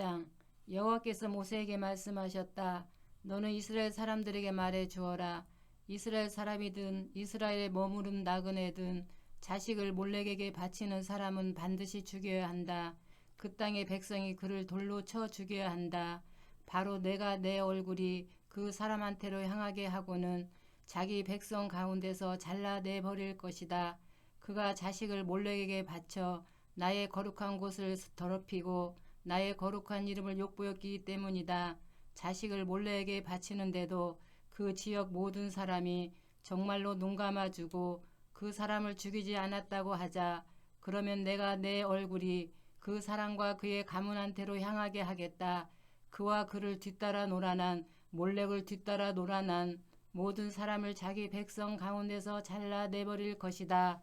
16장. 여호와께서 모세에게 말씀하셨다. 너는 이스라엘 사람들에게 말해 주어라. 이스라엘 사람이든 이스라엘에 머무른 나그네든 자식을 몰렉에게 바치는 사람은 반드시 죽여야 한다. 그 땅의 백성이 그를 돌로 쳐 죽여야 한다. 바로 내가 내 얼굴이 그 사람한테로 향하게 하고는 자기 백성 가운데서 잘라내버릴 것이다. 그가 자식을 몰렉에게 바쳐 나의 거룩한 곳을 더럽히고 나의 거룩한 이름을 욕보였기 때문이다. 자식을 몰렉에게 바치는데도 그 지역 모든 사람이 정말로 눈 감아주고 그 사람을 죽이지 않았다고 하자. 그러면 내가 내 얼굴이 그 사람과 그의 가문한테로 향하게 하겠다. 그와 그를 뒤따라 놀아난 몰렉을 뒤따라 놀아난 모든 사람을 자기 백성 가운데서 잘라내버릴 것이다.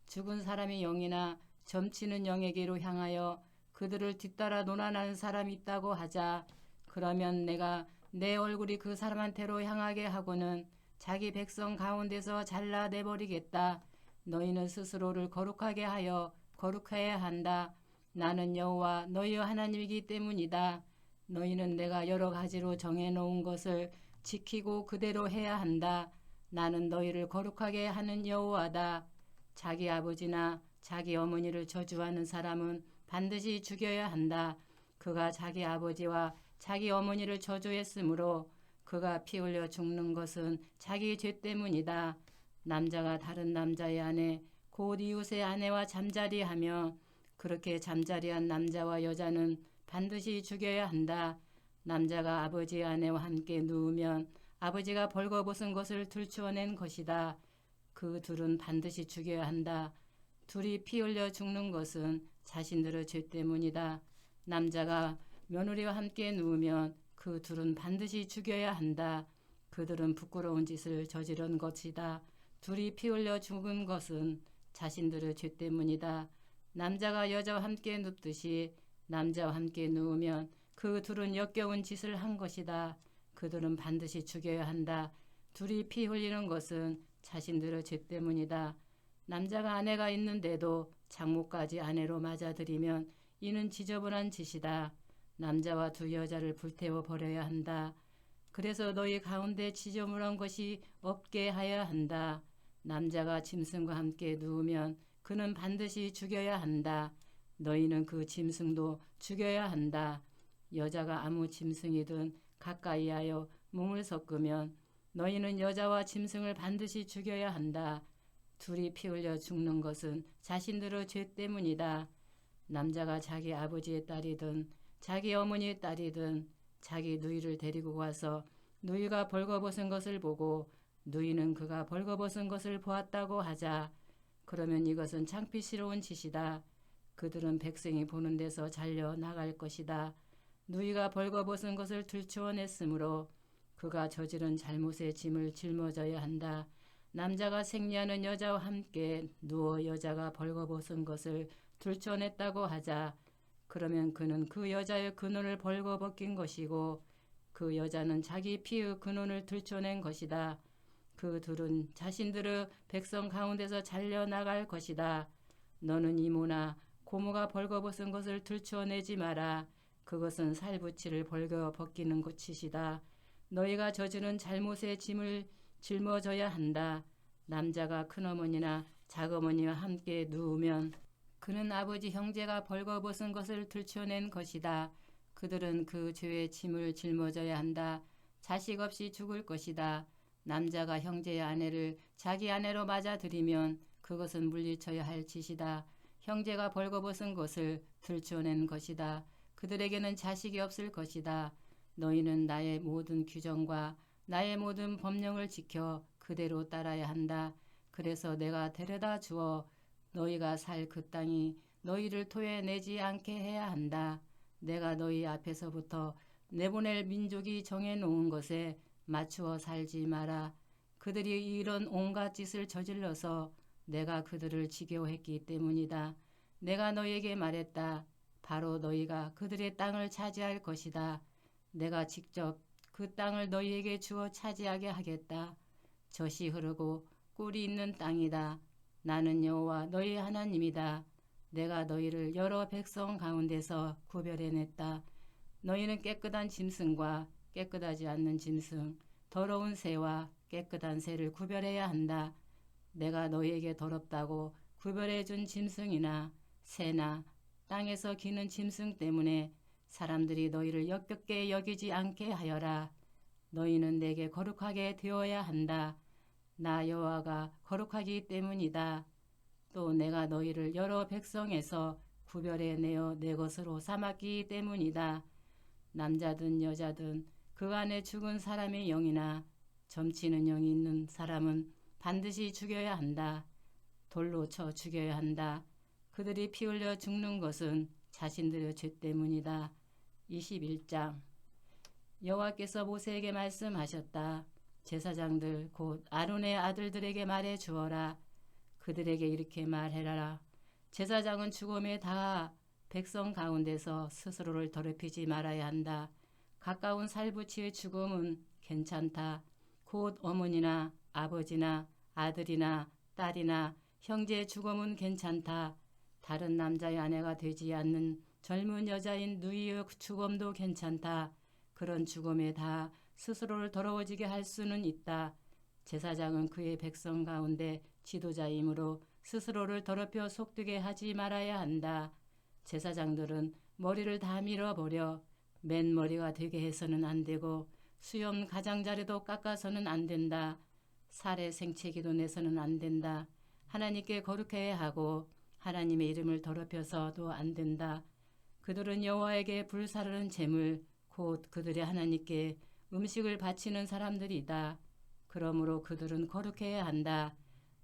죽은 사람의 영이나 점치는 영에게로 향하여 그들을 뒤따라 놀아나는 사람이 있다고 하자. 그러면 내가 내 얼굴이 그 사람한테로 향하게 하고는 자기 백성 가운데서 잘라내버리겠다. 너희는 스스로를 거룩하게 하여 거룩해야 한다. 나는 여호와 너희 하나님이기 때문이다. 너희는 내가 여러 가지로 정해놓은 것을 지키고 그대로 해야 한다. 나는 너희를 거룩하게 하는 여호와다. 자기 아버지나 자기 어머니를 저주하는 사람은 반드시 죽여야 한다. 그가 자기 아버지와 자기 어머니를 저주했으므로 그가 피 흘려 죽는 것은 자기 죄 때문이다. 남자가 다른 남자의 아내 곧 이웃의 아내와 잠자리하며 그렇게 잠자리한 남자와 여자는 반드시 죽여야 한다. 남자가 아버지의 아내와 함께 누우면 아버지가 벌거벗은 것을 들추어낸 것이다. 그 둘은 반드시 죽여야 한다. 둘이 피 흘려 죽는 것은 자신들의 죄 때문이다. 남자가 며느리와 함께 누우면 그 둘은 반드시 죽여야 한다. 그들은 부끄러운 짓을 저지른 것이다. 둘이 피 흘려 죽은 것은 자신들의 죄 때문이다. 남자가 여자와 함께 눕듯이 남자와 함께 누우면 그 둘은 역겨운 짓을 한 것이다. 그들은 반드시 죽여야 한다. 둘이 피 흘리는 것은 자신들의 죄 때문이다. 남자가 아내가 있는데도 장모까지 아내로 맞아들이면 이는 지저분한 짓이다. 남자와 두 여자를 불태워 버려야 한다. 그래서 너희 가운데 지저분한 것이 없게 하여야 한다. 남자가 짐승과 함께 누우면 그는 반드시 죽여야 한다. 너희는 그 짐승도 죽여야 한다. 여자가 아무 짐승이든 가까이 하여 몸을 섞으면 너희는 여자와 짐승을 반드시 죽여야 한다. 둘이 피 흘려 죽는 것은 자신들의 죄 때문이다. 남자가 자기 아버지의 딸이든 자기 어머니의 딸이든 자기 누이를 데리고 가서 누이가 벌거벗은 것을 보고 누이는 그가 벌거벗은 것을 보았다고 하자. 그러면 이것은 창피스러운 짓이다. 그들은 백성이 보는 데서 잘려 나갈 것이다. 누이가 벌거벗은 것을 들추어냈으므로 그가 저지른 잘못의 짐을 짊어져야 한다. 남자가 생리하는 여자와 함께 누워 여자가 벌거벗은 것을 들춰냈다고 하자. 그러면 그는 그 여자의 근원을 벌거벗긴 것이고 그 여자는 자기 피의 근원을 들춰낸 것이다. 그 둘은 자신들의 백성 가운데서 잘려나갈 것이다. 너는 이모나 고모가 벌거벗은 것을 들춰내지 마라. 그것은 살부치를 벌거벗기는 것이다. 너희가 저지른 잘못의 짐을 짊어져야 한다. 남자가 큰어머니나 작어머니와 함께 누우면 그는 아버지 형제가 벌거벗은 것을 들춰낸 것이다. 그들은 그 죄의 짐을 짊어져야 한다. 자식 없이 죽을 것이다. 남자가 형제의 아내를 자기 아내로 맞아들이면 그것은 물리쳐야 할 짓이다. 형제가 벌거벗은 것을 들춰낸 것이다. 그들에게는 자식이 없을 것이다. 너희는 나의 모든 규정과 나의 모든 법령을 지켜 그대로 따라야 한다. 그래서 내가 데려다 주어 너희가 살 그 땅이 너희를 토해내지 않게 해야 한다. 내가 너희 앞에서부터 내보낼 민족이 정해놓은 것에 맞추어 살지 마라. 그들이 이런 온갖 짓을 저질러서 내가 그들을 지겨워했기 때문이다. 내가 너희에게 말했다. 바로 너희가 그들의 땅을 차지할 것이다. 내가 직접 그 땅을 너희에게 주어 차지하게 하겠다. 젖이 흐르고 꿀이 있는 땅이다. 나는 여호와 너희 하나님이다. 내가 너희를 여러 백성 가운데서 구별해냈다. 너희는 깨끗한 짐승과 깨끗하지 않는 짐승, 더러운 새와 깨끗한 새를 구별해야 한다. 내가 너희에게 더럽다고 구별해 준 짐승이나 새나 땅에서 기는 짐승 때문에 사람들이 너희를 역겹게 여기지 않게 하여라. 너희는 내게 거룩하게 되어야 한다. 나 여호와가 거룩하기 때문이다. 또 내가 너희를 여러 백성에서 구별해 내어 내 것으로 삼았기 때문이다. 남자든 여자든 그 안에 죽은 사람의 영이나 점치는 영이 있는 사람은 반드시 죽여야 한다. 돌로 쳐 죽여야 한다. 그들이 피 흘려 죽는 것은 자신들의 죄 때문이다. 21장 여호와께서 모세에게 말씀하셨다. 제사장들 곧 아론의 아들들에게 말해 주어라. 그들에게 이렇게 말해라. 제사장은 죽음에 닿아 백성 가운데서 스스로를 더럽히지 말아야 한다. 가까운 살부치의 죽음은 괜찮다. 곧 어머니나 아버지나 아들이나 딸이나 형제의 죽음은 괜찮다. 다른 남자의 아내가 되지 않는 젊은 여자인 누이의 죽음도 괜찮다. 그런 죽음에 다 스스로를 더러워지게 할 수는 있다. 제사장은 그의 백성 가운데 지도자이므로 스스로를 더럽혀 속되게 하지 말아야 한다. 제사장들은 머리를 다 밀어버려 맨머리가 되게 해서는 안 되고 수염 가장자리도 깎아서는 안 된다. 살에 생채기도 내서는 안 된다. 하나님께 거룩해야 하고 하나님의 이름을 더럽혀서도 안 된다. 그들은 여호와에게 불사르는 제물 곧 그들의 하나님께 음식을 바치는 사람들이다. 그러므로 그들은 거룩해야 한다.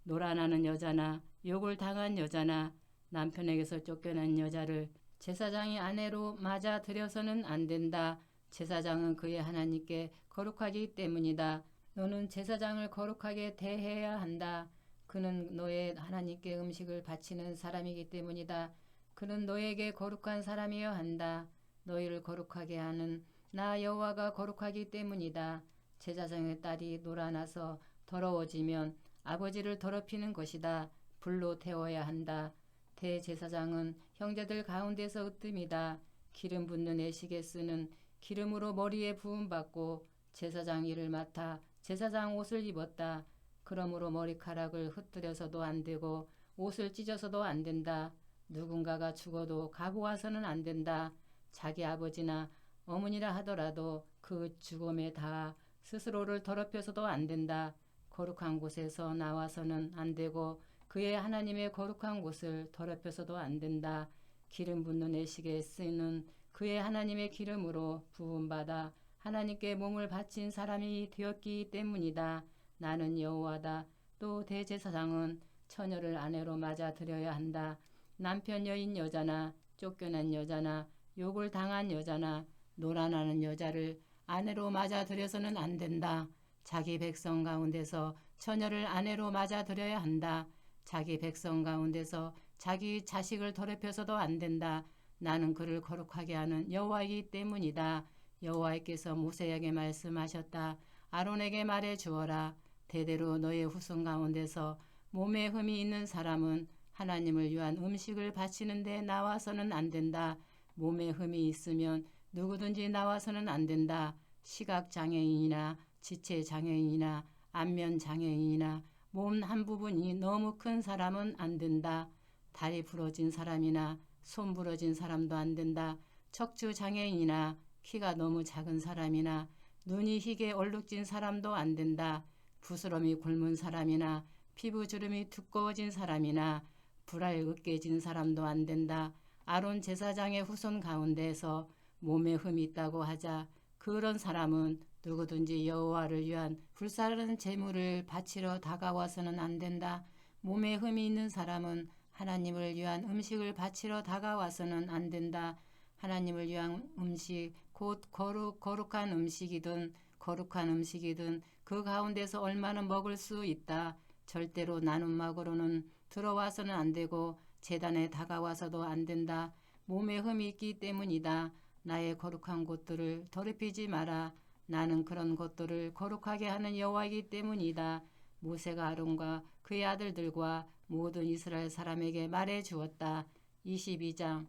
노란하는 여자나 욕을 당한 여자나 남편에게서 쫓겨난 여자를 제사장이 아내로 맞아 들여서는 안 된다. 제사장은 그의 하나님께 거룩하기 때문이다. 너는 제사장을 거룩하게 대해야 한다. 그는 너의 하나님께 음식을 바치는 사람이기 때문이다. 그는 너에게 거룩한 사람이어야 한다. 너희를 거룩하게 하는 나 여호와가 거룩하기 때문이다. 제사장의 딸이 놀아나서 더러워지면 아버지를 더럽히는 것이다. 불로 태워야 한다. 대제사장은 형제들 가운데서 으뜸이다. 기름 붓는 애식에 쓰는 기름으로 머리에 부음받고 제사장 일을 맡아 제사장 옷을 입었다. 그러므로 머리카락을 흩뜨려서도 안 되고 옷을 찢어서도 안 된다. 누군가가 죽어도 가고 와서는 안 된다. 자기 아버지나 어머니라 하더라도 그 죽음에 다 스스로를 더럽혀서도 안 된다. 거룩한 곳에서 나와서는 안 되고 그의 하나님의 거룩한 곳을 더럽혀서도 안 된다. 기름 붓는 애식에 쓰는 그의 하나님의 기름으로 부음받아 하나님께 몸을 바친 사람이 되었기 때문이다. 나는 여호와다. 또 대제사장은 처녀를 아내로 맞아 들여야 한다. 남편 여인 여자나 쫓겨난 여자나 욕을 당한 여자나 노란하는 여자를 아내로 맞아 들여서는 안 된다. 자기 백성 가운데서 처녀를 아내로 맞아 들여야 한다. 자기 백성 가운데서 자기 자식을 더럽혀서도 안 된다. 나는 그를 거룩하게 하는 여호와이기 때문이다. 여호와께서 모세에게 말씀하셨다. 아론에게 말해 주어라. 대대로 너의 후손 가운데서 몸에 흠이 있는 사람은 하나님을 위한 음식을 바치는 데 나와서는 안 된다. 몸에 흠이 있으면 누구든지 나와서는 안 된다. 시각장애인이나 지체장애인이나 안면장애인이나 몸 한 부분이 너무 큰 사람은 안 된다. 다리 부러진 사람이나 손 부러진 사람도 안 된다. 척추장애인이나 키가 너무 작은 사람이나 눈이 희게 얼룩진 사람도 안 된다. 부스럼이 굶은 사람이나 피부 주름이 두꺼워진 사람이나 불알 으깨진 사람도 안 된다. 아론 제사장의 후손 가운데에서 몸에 흠이 있다고 하자 그런 사람은 누구든지 여호와를 위한 불사르는 제물을 바치러 다가와서는 안 된다. 몸에 흠이 있는 사람은 하나님을 위한 음식을 바치러 다가와서는 안 된다. 하나님을 위한 음식 곧 거룩한 음식이든 거룩한 음식이든 그 가운데서 얼마나 먹을 수 있다. 절대로 나눔막으로는 들어와서는 안 되고 제단에 다가와서도 안 된다. 몸에 흠이 있기 때문이다. 나의 거룩한 곳들을 더럽히지 마라. 나는 그런 것들을 거룩하게 하는 여호와이기 때문이다. 모세가 아론과 그의 아들들과 모든 이스라엘 사람에게 말해 주었다. 22장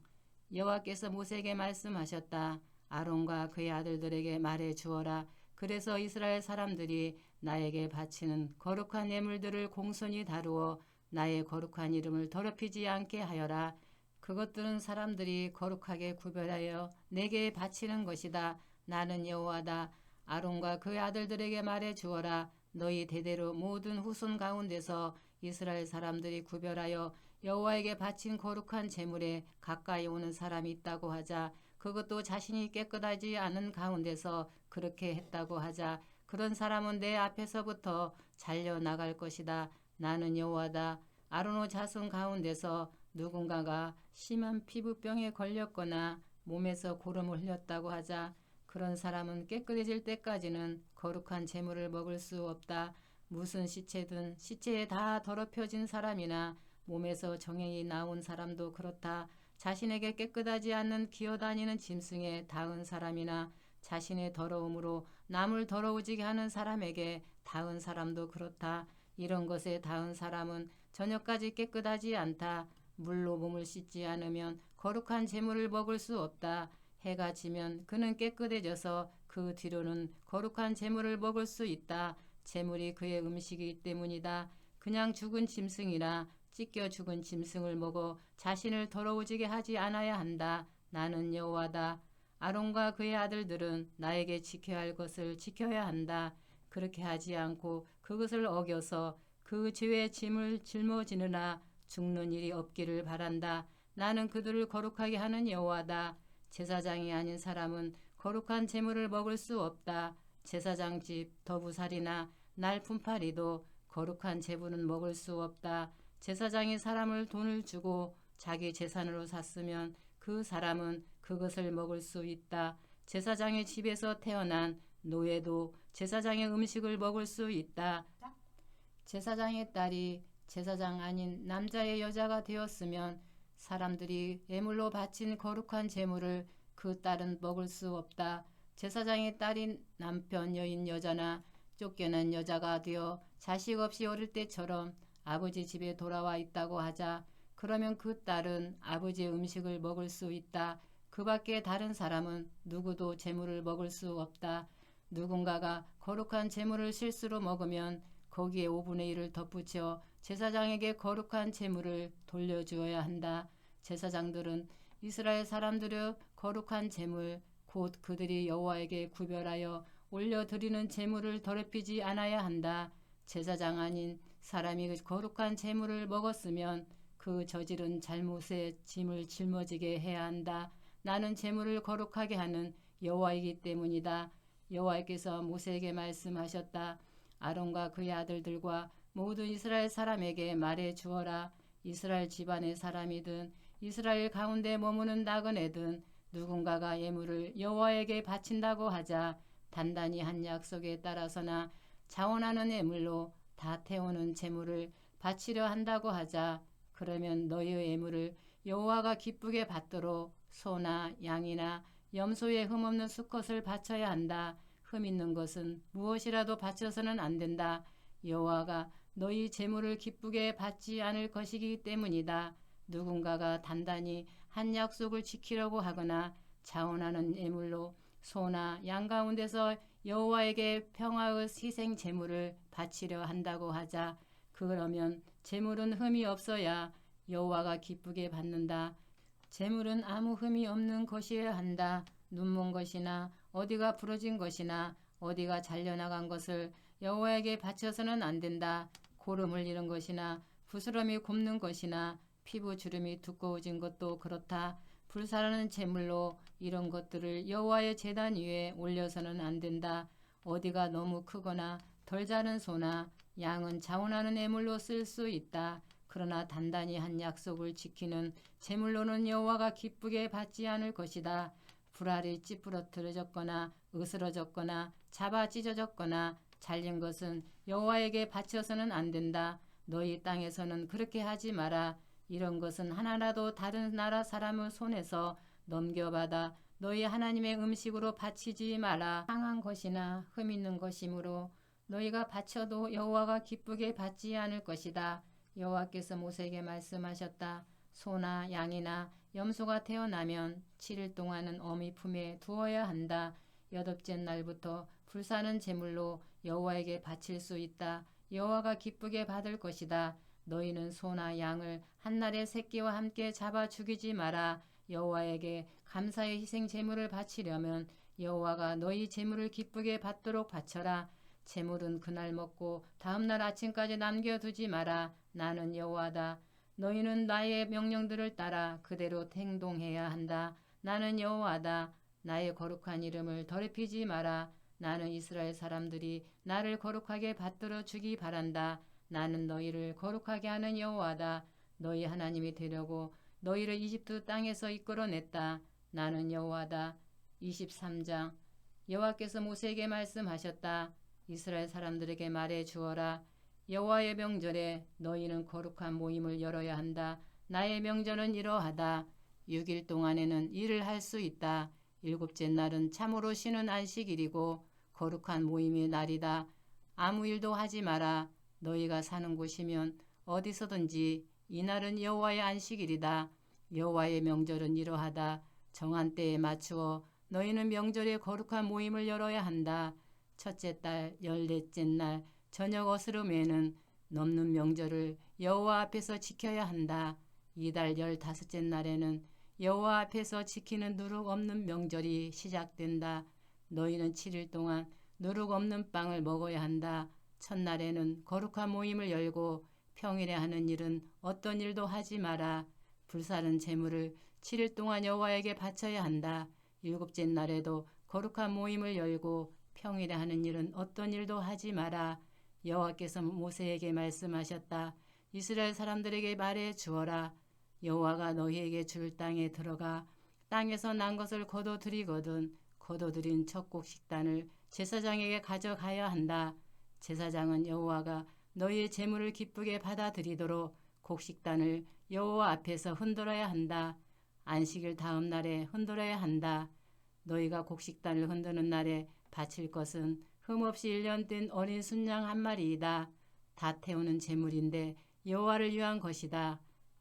여호와께서 모세에게 말씀하셨다. 아론과 그의 아들들에게 말해 주어라. 그래서 이스라엘 사람들이 나에게 바치는 거룩한 예물들을 공손히 다루어 나의 거룩한 이름을 더럽히지 않게 하여라. 그것들은 사람들이 거룩하게 구별하여 내게 바치는 것이다. 나는 여호와다. 아론과 그의 아들들에게 말해 주어라. 너희 대대로 모든 후손 가운데서 이스라엘 사람들이 구별하여 여호와에게 바친 거룩한 제물에 가까이 오는 사람이 있다고 하자. 그것도 자신이 깨끗하지 않은 가운데서 그렇게 했다고 하자. 그런 사람은 내 앞에서부터 잘려나갈 것이다. 나는 여호와다. 아론의 자손 가운데서 누군가가 심한 피부병에 걸렸거나 몸에서 고름을 흘렸다고 하자. 그런 사람은 깨끗해질 때까지는 거룩한 제물을 먹을 수 없다. 무슨 시체든 시체에 다 더럽혀진 사람이나 몸에서 정액이 나온 사람도 그렇다. 자신에게 깨끗하지 않는 기어다니는 짐승에 닿은 사람이나 자신의 더러움으로 남을 더러워지게 하는 사람에게 닿은 사람도 그렇다. 이런 것에 닿은 사람은 저녁까지 깨끗하지 않다. 물로 몸을 씻지 않으면 거룩한 제물을 먹을 수 없다. 해가 지면 그는 깨끗해져서 그 뒤로는 거룩한 제물을 먹을 수 있다. 제물이 그의 음식이기 때문이다. 그냥 죽은 짐승이나 찢겨 죽은 짐승을 먹어 자신을 더러워지게 하지 않아야 한다. 나는 여호와다. 아론과 그의 아들들은 나에게 지켜야 할 것을 지켜야 한다. 그렇게 하지 않고 그것을 어겨서 그 죄의 짐을 짊어지느라 죽는 일이 없기를 바란다. 나는 그들을 거룩하게 하는 여호와다. 제사장이 아닌 사람은 거룩한 제물을 먹을 수 없다. 제사장 집 더부살이나 날 품팔이도 거룩한 제물은 먹을 수 없다. 제사장이 사람을 돈을 주고 자기 재산으로 샀으면 그 사람은 그것을 먹을 수 있다. 제사장의 집에서 태어난 노예도 제사장의 음식을 먹을 수 있다. 제사장의 딸이 제사장 아닌 남자의 여자가 되었으면 사람들이 예물로 바친 거룩한 제물을 그 딸은 먹을 수 없다. 제사장의 딸인 남편 여인 여자나 쫓겨난 여자가 되어 자식 없이 어릴 때처럼 아버지 집에 돌아와 있다고 하자. 그러면 그 딸은 아버지의 음식을 먹을 수 있다. 그 밖에 다른 사람은 누구도 제물을 먹을 수 없다. 누군가가 거룩한 제물을 실수로 먹으면 거기에 5분의 1을 덧붙여 제사장에게 거룩한 제물을 돌려주어야 한다. 제사장들은 이스라엘 사람들의 거룩한 제물 곧 그들이 여호와에게 구별하여 올려드리는 제물을 더럽히지 않아야 한다. 제사장 아닌 사람이 거룩한 제물을 먹었으면 그 저지른 잘못의 짐을 짊어지게 해야 한다. 나는 제물을 거룩하게 하는 여호와이기 때문이다. 여호와께서 모세에게 말씀하셨다. 아론과 그의 아들들과 모든 이스라엘 사람에게 말해 주어라. 이스라엘 집안의 사람이든 이스라엘 가운데 머무는 나그네든 누군가가 예물을 여호와에게 바친다고 하자. 단단히 한 약속에 따라서나 자원하는 예물로 다 태우는 제물을 바치려 한다고 하자. 그러면 너희의 예물을 여호와가 기쁘게 받도록 소나 양이나 염소의 흠없는 수컷을 바쳐야 한다. 흠 있는 것은 무엇이라도 바쳐서는 안 된다. 여호와가 너희 제물을 기쁘게 받지 않을 것이기 때문이다. 누군가가 단단히 한 약속을 지키려고 하거나 자원하는 예물로 소나 양 가운데서 여호와에게 평화의 희생 제물을 바치려 한다고 하자. 그러면 제물은 흠이 없어야 여호와가 기쁘게 받는다. 제물은 아무 흠이 없는 것이어야 한다. 눈먼 것이나 어디가 부러진 것이나 어디가 잘려나간 것을 여호와에게 바쳐서는 안 된다. 고름을 잃은 것이나 부스럼이 곱는 것이나 피부 주름이 두꺼워진 것도 그렇다. 불사르는 제물로 이런 것들을 여호와의 제단 위에 올려서는 안 된다. 어디가 너무 크거나 덜 자른 소나 양은 자원하는 예물로 쓸 수 있다. 그러나 단단히 한 약속을 지키는 제물로는 여호와가 기쁘게 받지 않을 것이다. 불알이 찌푸러뜨려졌거나 으스러졌거나 잡아 찢어졌거나 잘린 것은 여호와에게 바쳐서는 안 된다. 너희 땅에서는 그렇게 하지 마라. 이런 것은 하나라도 다른 나라 사람의 손에서 넘겨받아 너희 하나님의 음식으로 바치지 마라. 상한 것이나 흠 있는 것이므로 너희가 바쳐도 여호와가 기쁘게 받지 않을 것이다. 여호와께서 모세에게 말씀하셨다. 소나 양이나 염소가 태어나면 7일 동안은 어미 품에 두어야 한다. 8째 날부터 불사는 제물로 여호와에게 바칠 수 있다. 여호와가 기쁘게 받을 것이다. 너희는 소나 양을 한 날의 새끼와 함께 잡아 죽이지 마라. 여호와에게 감사의 희생 제물을 바치려면 여호와가 너희 제물을 기쁘게 받도록 바쳐라. 제물은 그날 먹고 다음 날 아침까지 남겨두지 마라. 나는 여호와다. 너희는 나의 명령들을 따라 그대로 행동해야 한다. 나는 여호와다. 나의 거룩한 이름을 더럽히지 마라. 나는 이스라엘 사람들이 나를 거룩하게 받들어 주기 바란다. 나는 너희를 거룩하게 하는 여호와다. 너희 하나님이 되려고 너희를 이집트 땅에서 이끌어냈다. 나는 여호와다. 23장. 여호와께서 모세에게 말씀하셨다. 이스라엘 사람들에게 말해 주어라. 여호와의 명절에 너희는 거룩한 모임을 열어야 한다. 나의 명절은 이러하다. 6일 동안에는 일을 할 수 있다. 7째 날은 참으로 쉬는 안식일이고 거룩한 모임의 날이다. 아무 일도 하지 마라. 너희가 사는 곳이면 어디서든지 이날은 여호와의 안식일이다. 여호와의 명절은 이러하다. 정한 때에 맞추어 너희는 명절에 거룩한 모임을 열어야 한다. 첫째 달 14째 날 저녁 어스름에는 넘는 명절을 여호와 앞에서 지켜야 한다. 이달 15째 날에는 여호와 앞에서 지키는 누룩 없는 명절이 시작된다. 너희는 7일 동안 누룩 없는 빵을 먹어야 한다. 첫날에는 거룩한 모임을 열고 평일에 하는 일은 어떤 일도 하지 마라. 불사른 제물을 7일 동안 여호와에게 바쳐야 한다. 7째 날에도 거룩한 모임을 열고 평일에 하는 일은 어떤 일도 하지 마라. 여호와께서 모세에게 말씀하셨다. 이스라엘 사람들에게 말해 주어라. 여호와가 너희에게 줄 땅에 들어가 땅에서 난 것을 거둬들이거든 거둬들인 첫 곡식단을 제사장에게 가져가야 한다. 제사장은 여호와가 너희의 제물을 기쁘게 받아들이도록 곡식단을 여호와 앞에서 흔들어야 한다. 안식일 다음 날에 흔들어야 한다. 너희가 곡식단을 흔드는 날에 바칠 것은 흠없이 1년 된 어린 순양 한 마리이다. 다 태우는 제물인데 여호와를 위한 것이다.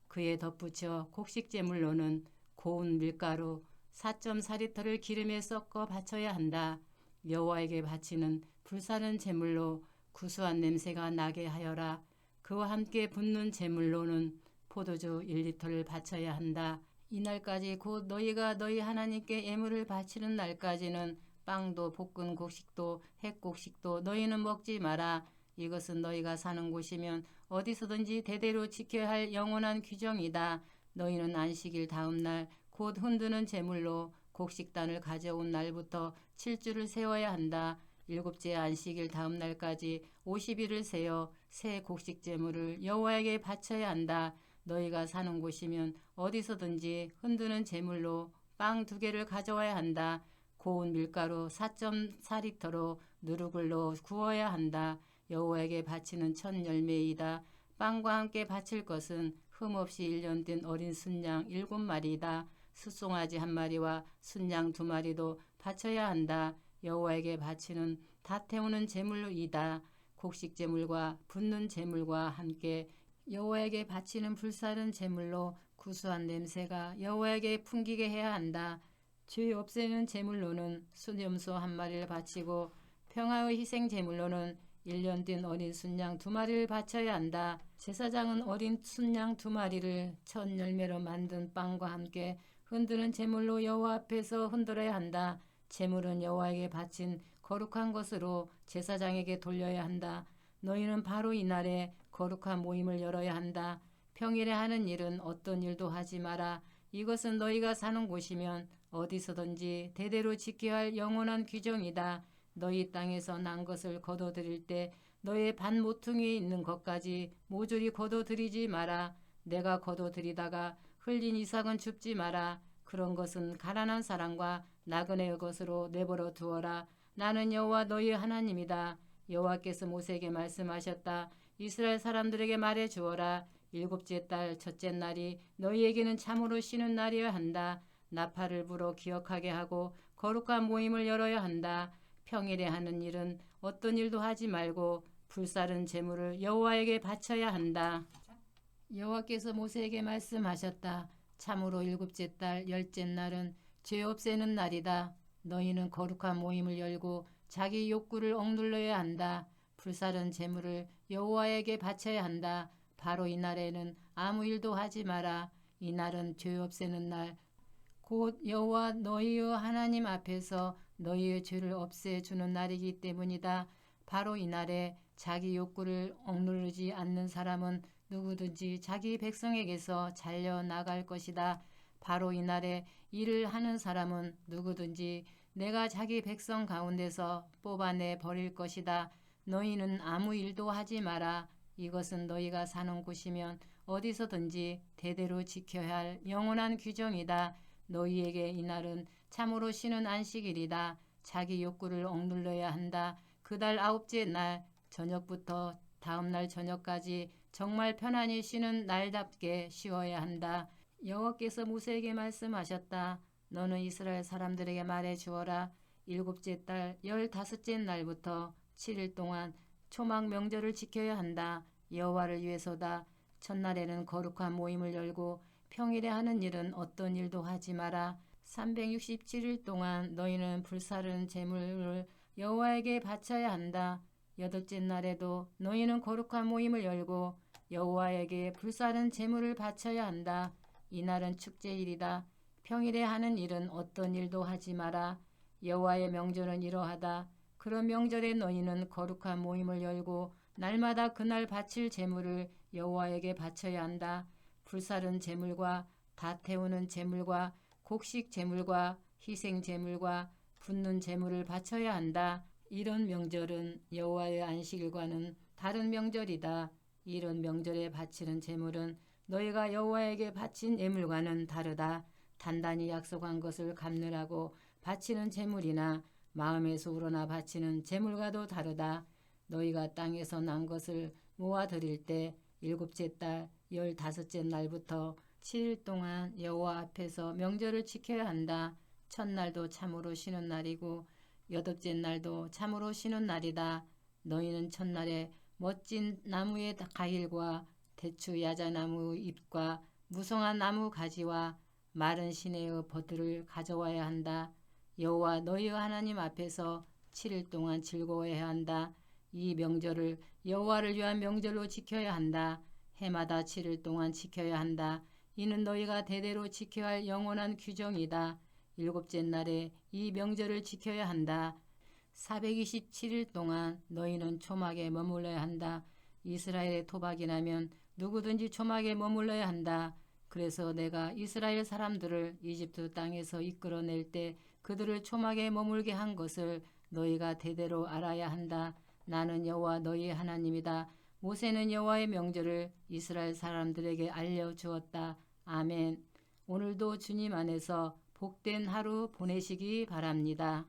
그에 덧붙여 곡식 제물로는 고운 밀가루 4.4리터를 기름에 섞어 바쳐야 한다. 여호와에게 바치는 불사른 제물로 구수한 냄새가 나게 하여라. 그와 함께 붓는 제물로는 포도주 1리터를 바쳐야 한다. 이날까지 곧 너희가 너희 하나님께 예물을 바치는 날까지는 빵도 볶은 곡식도 햇곡식도 너희는 먹지 마라. 이것은 너희가 사는 곳이면 어디서든지 대대로 지켜야 할 영원한 규정이다. 너희는 안식일 다음 날 곧 흔드는 제물로 곡식단을 가져온 날부터 7주를 세워야 한다. 7째 안식일 다음 날까지 50일을 세어 새 곡식 제물을 여호와에게 바쳐야 한다. 너희가 사는 곳이면 어디서든지 흔드는 제물로 빵 2개를 가져와야 한다. 고운 밀가루 4.4리터로 누룩을 넣어 구워야 한다. 여호와에게 바치는 첫 열매이다. 빵과 함께 바칠 것은 흠없이 1년 된 어린 순양 7마리이다. 숫송아지 1마리와 순양 2마리도 바쳐야 한다. 여호와에게 바치는 다 태우는 제물이다. 곡식 제물과 붓는 제물과 함께 여호와에게 바치는 불사른 제물로 구수한 냄새가 여호와에게 풍기게 해야 한다. 죄 없애는 제물로는 순염소 1마리를 바치고 평화의 희생 제물로는 1년 된 어린 순양 2마리를 바쳐야 한다. 제사장은 어린 순양 2마리를 첫 열매로 만든 빵과 함께 흔드는 제물로 여호와 앞에서 흔들어야 한다. 제물은 여호와에게 바친 거룩한 것으로 제사장에게 돌려야 한다. 너희는 바로 이날에 거룩한 모임을 열어야 한다. 평일에 하는 일은 어떤 일도 하지 마라. 이것은 너희가 사는 곳이면 어디서든지 대대로 지켜야 할 영원한 규정이다. 너희 땅에서 난 것을 거둬들일 때 너의 반 모퉁이에 있는 것까지 모조리 거둬들이지 마라. 내가 거둬들이다가 흘린 이삭은 줍지 마라. 그런 것은 가난한 사람과 나그네의 것으로 내버려 두어라. 나는 여호와 너희 하나님이다. 여호와께서 모세에게 말씀하셨다. 이스라엘 사람들에게 말해 주어라. 7째 달 첫째 날이 너희에게는 참으로 쉬는 날이어야 한다. 나팔을 불어 기억하게 하고 거룩한 모임을 열어야 한다. 평일에 하는 일은 어떤 일도 하지 말고 불사른 제물을 여호와에게 바쳐야 한다. 여호와께서 모세에게 말씀하셨다. 참으로 일곱째 달 열째 날은 죄 없애는 날이다. 너희는 거룩한 모임을 열고 자기 욕구를 억눌러야 한다. 불사른 제물을 여호와에게 바쳐야 한다. 바로 이 날에는 아무 일도 하지 마라. 이 날은 죄 없애는 날, 곧 여호와 너희의 하나님 앞에서 너희의 죄를 없애주는 날이기 때문이다. 바로 이 날에 자기 욕구를 억누르지 않는 사람은 누구든지 자기 백성에게서 잘려나갈 것이다. 바로 이 날에 일을 하는 사람은 누구든지 내가 자기 백성 가운데서 뽑아내 버릴 것이다. 너희는 아무 일도 하지 마라. 이것은 너희가 사는 곳이면 어디서든지 대대로 지켜야 할 영원한 규정이다. 너희에게 이 날은 참으로 쉬는 안식일이다. 자기 욕구를 억눌러야 한다. 그달 9째 날 저녁부터 다음 날 저녁까지 정말 편안히 쉬는 날답게 쉬어야 한다. 여호와께서 모세에게 말씀하셨다. 너는 이스라엘 사람들에게 말해 주어라. 일곱째 달 15째 날부터 7일 동안 초막 명절을 지켜야 한다. 여호와를 위해서다. 첫날에는 거룩한 모임을 열고 평일에 하는 일은 어떤 일도 하지 마라. 367일 동안 너희는 불사른 제물을 여호와에게 바쳐야 한다. 여덟째 날에도 너희는 거룩한 모임을 열고 여호와에게 불사른 제물을 바쳐야 한다. 이 날은 축제일이다. 평일에 하는 일은 어떤 일도 하지 마라. 여호와의 명절은 이러하다. 그런 명절에 너희는 거룩한 모임을 열고 날마다 그날 바칠 제물을 여호와에게 바쳐야 한다. 불사른 제물과 다 태우는 제물과 곡식 제물과 희생 제물과 붓는 제물을 바쳐야 한다. 이런 명절은 여호와의 안식일과는 다른 명절이다. 이런 명절에 바치는 제물은 너희가 여호와에게 바친 예물과는 다르다. 단단히 약속한 것을 갚느라고 바치는 제물이나 마음에서 우러나 바치는 제물과도 다르다. 너희가 땅에서 난 것을 모아 드릴 때 일곱째 달 15째 날부터 7일 동안 여호와 앞에서 명절을 지켜야 한다. 첫날도 참으로 쉬는 날이고 여덟째 날도 참으로 쉬는 날이다. 너희는 첫날에 멋진 나무의 가일과 대추 야자나무 잎과 무성한 나무 가지와 마른 시내의 버들을 가져와야 한다. 여호와 너희의 하나님 앞에서 7일 동안 즐거워해야 한다. 이 명절을 여호와를 위한 명절로 지켜야 한다. 해마다 7일 동안 지켜야 한다. 이는 너희가 대대로 지켜야 할 영원한 규정이다. 일곱째 날에 이 명절을 지켜야 한다. 427일 동안 너희는 초막에 머물러야 한다. 이스라엘의 토박이 나면 누구든지 초막에 머물러야 한다. 그래서 내가 이스라엘 사람들을 이집트 땅에서 이끌어낼 때 그들을 초막에 머물게 한 것을 너희가 대대로 알아야 한다. 나는 여호와 너희의 하나님이다. 모세는 여호와의 명절을 이스라엘 사람들에게 알려주었다. 아멘. 오늘도 주님 안에서 복된 하루 보내시기 바랍니다.